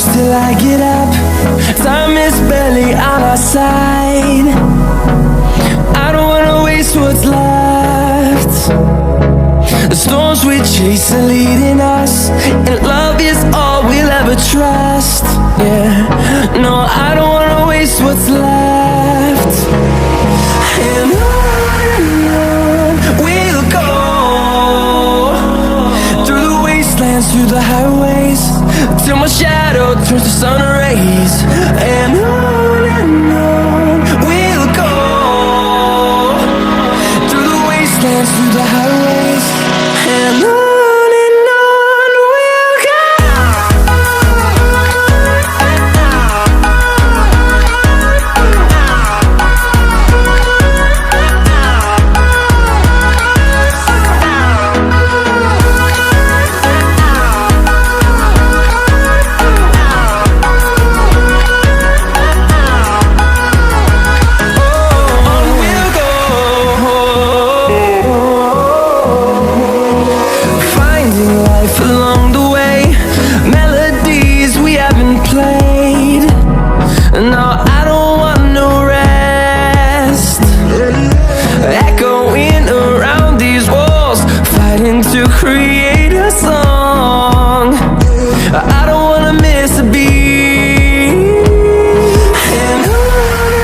close till I get up. Time is barely on our side. I don't wanna waste what's left. The storms we chase are leading us, and love is all we'll ever trust. Yeah, no, I don't wanna waste what's left. And on we'll go, through the wastelands, through the highways, till my shadow turns to sun rays. And on we'll go, through the wastelands, through the highways, and on we'll go. To create a song, I don't wanna miss a beat. And on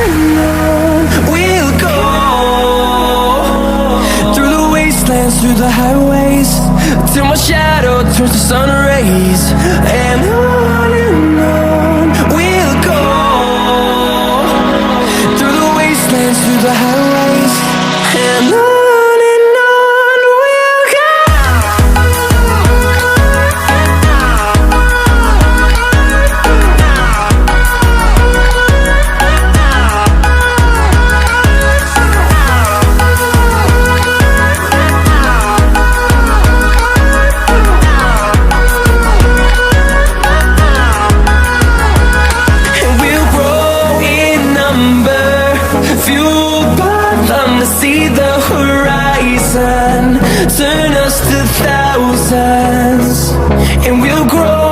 we'll go, through the wastelands, through the highways, till my shadow turns to sun rays. And on we'll go, through the wastelands, through the highways, and on. See the horizon turn us to thousands, and we'll grow